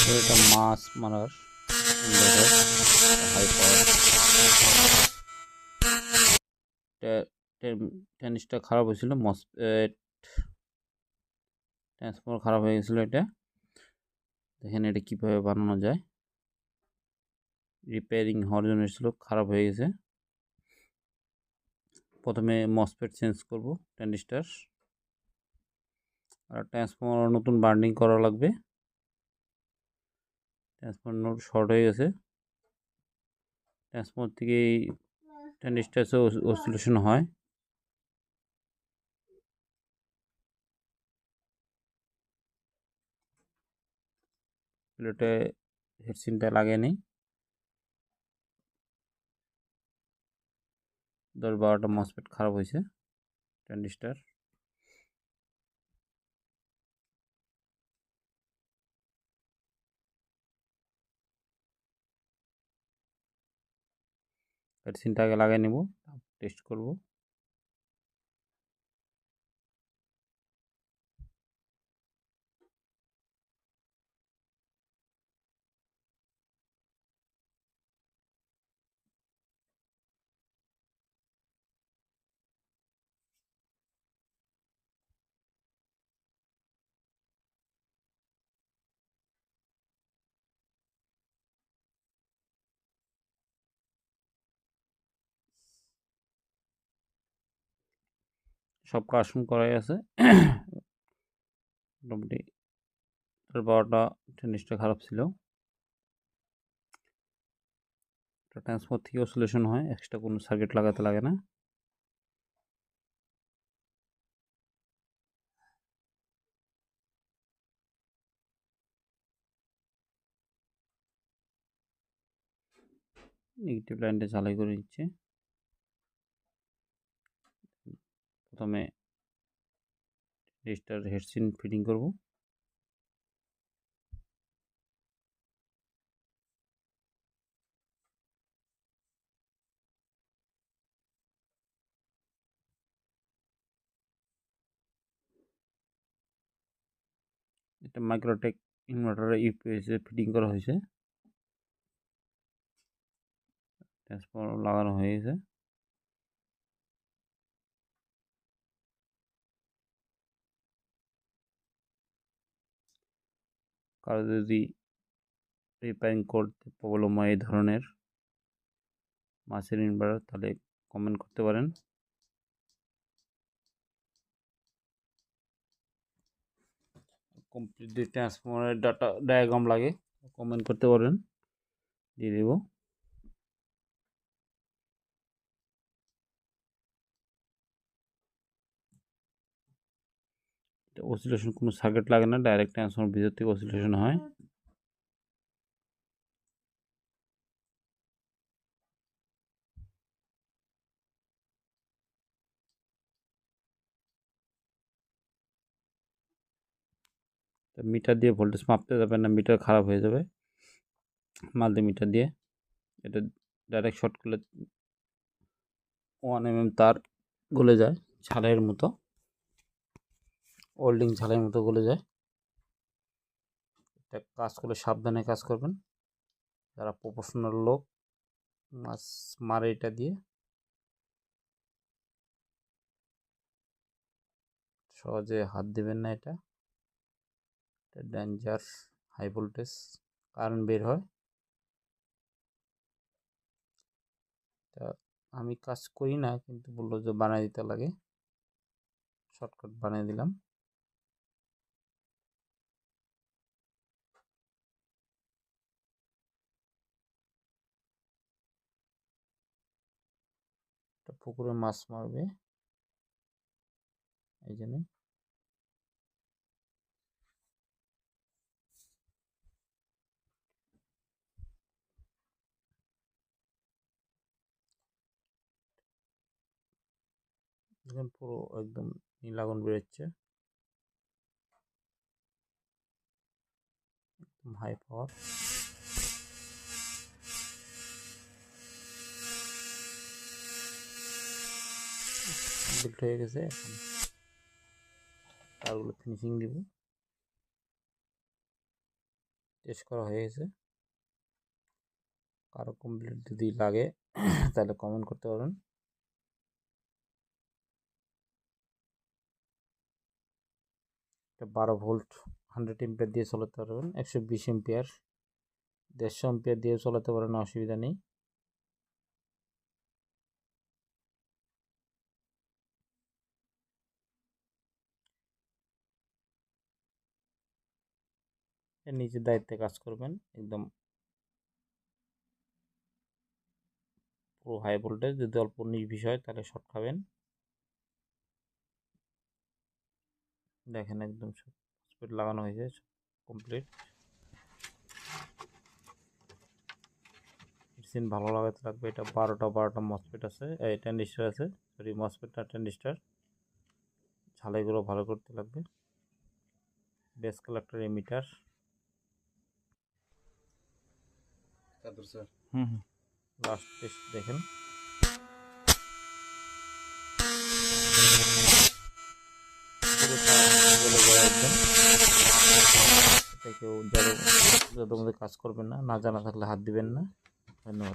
এটা মাছ মারার inverter high power. টেনিসটা খারাপ হয়েছিল, মসফেট ট্রান্সফর্মার খারাপ হয়ে গেছিলো। এটা দেখেন এটা কীভাবে বানানো যায়। রিপেয়ারিং হওয়ার জন্য এসেছিলো, খারাপ হয়ে গেছে। প্রথমে মসফেট চেঞ্জ করব টেনিসটার, আর ট্রান্সফর্মার নতুন বার্নিং করা লাগবে। ট্রান্সফর্মার শর্ট হয়ে গেছে। ট্রান্সফর্মার থেকে টেনিসটা অসিলেশন হয়। প্লেটে হেডসিনটা লাগিয়ে নিই। 10-12টা মসফেট খারাপ হয়েছে ট্রানজিস্টার। হেডসিনটা আগে লাগিয়ে নেব, টেস্ট করব। সব কাস্টম করাই আছে। মোটামুটি 12টা টেনিসটা খারাপ ছিল। ট্রান্সফর্মার থেকে অসিলেশন হয়, এক্সট্রা কোনো সার্কিট লাগাতে লাগে না। নেগেটিভ লাইনটা ঝালাই করে নিচ্ছে। প্রথমে রেজিস্টার হেডসিন ফিটিং করব। এটা মাইক্রোটেক ইনভার্টারে ইউপিএসে ফিটিং করা হয়েছে। ট্রান্সফর্মার লাগানো হয়ে গেছে। কারো যদি রিপেয়ারিং করতে প্রবলেম হয় এই ধরনের মাছের ইনভার্টার, তাহলে কমেন্ট করতে পারেন। কমপ্লিট ট্রান্সফর্মারের ডাটা ডায়াগ্রাম লাগে, কমেন্ট করতে পারেন, দিয়ে দেব। এটা অসিলেশন কোনো সার্কিট লাগে না, ডাইরেক্ট ট্রান্সফর্মার ভিতর থেকে অসিলেশন হয়। মিটার দিয়ে ভোল্টেজ মাপতে যাবেন না, মিটার খারাপ হয়ে যাবে। মাল্টিমিটার দিয়ে এটা ডাইরেক্ট শর্ট করলে 1 mm তার গলে যায়, ঝালাইয়ের মতো, ওল্ডিং ঝালাইয়ের মতো গলে যায়। এটা কাজ করলে সাবধানে কাজ করবেন। যারা প্রফেশনাল লোক মাছ মারে এটা দিয়ে, সহজে হাত দিবেন না। এটা ডেঞ্জার, হাই ভোল্টেজ কারেন্ট বের হয়। তা আমি কাজ করি না, কিন্তু বললো যে বানিয়ে দিতে লাগে, শর্টকাট বানিয়ে দিলাম। পুকুরে মাছ মারবে এই জন্য। দেখুন পুরো একদম নীল আগুন বেরোচ্ছে, একদম হাই পাওয়ার। কমপ্লিট হয়ে গেছে। এখন তারগুলো ফিনিশিং দিব। টেস্ট করা হয়ে গেছে। কারো কমপ্লিট যদি লাগে তাহলে কমেন্ট করতে পারবেন। এটা 12 ভোল্ট 100 এম্পিয়ার দিয়ে চালাতে পারবেন, 120 এম্পিয়ার 150 এম্পিয়ার দিয়ে চালাতে পারেন, অসুবিধা নেই। এর নিজের দায়িত্বে কাজ করবেন, একদম পুরো হাই ভোল্টেজ। যদি অল্প 19-20 হয় তাহলে শর্ট খাবেন। দেখেন একদম সব স্পিড লাগানো হয়েছে, কমপ্লিট। মেশিন ভালো লাগাতে লাগবে। এটা 12টা মসফেট আছে, এই ট্রানজিস্টার আছে, সরি মসফেট না ট্রানজিস্টার। ঝালাইগুলো ভালো করতে লাগবে। Base collector emitter. Last test দেখেন। এটা কেউ যাদের মধ্যে কাজ করবেন না, না জানা থাকলে হাত দিবেন না। ধন্যবাদ।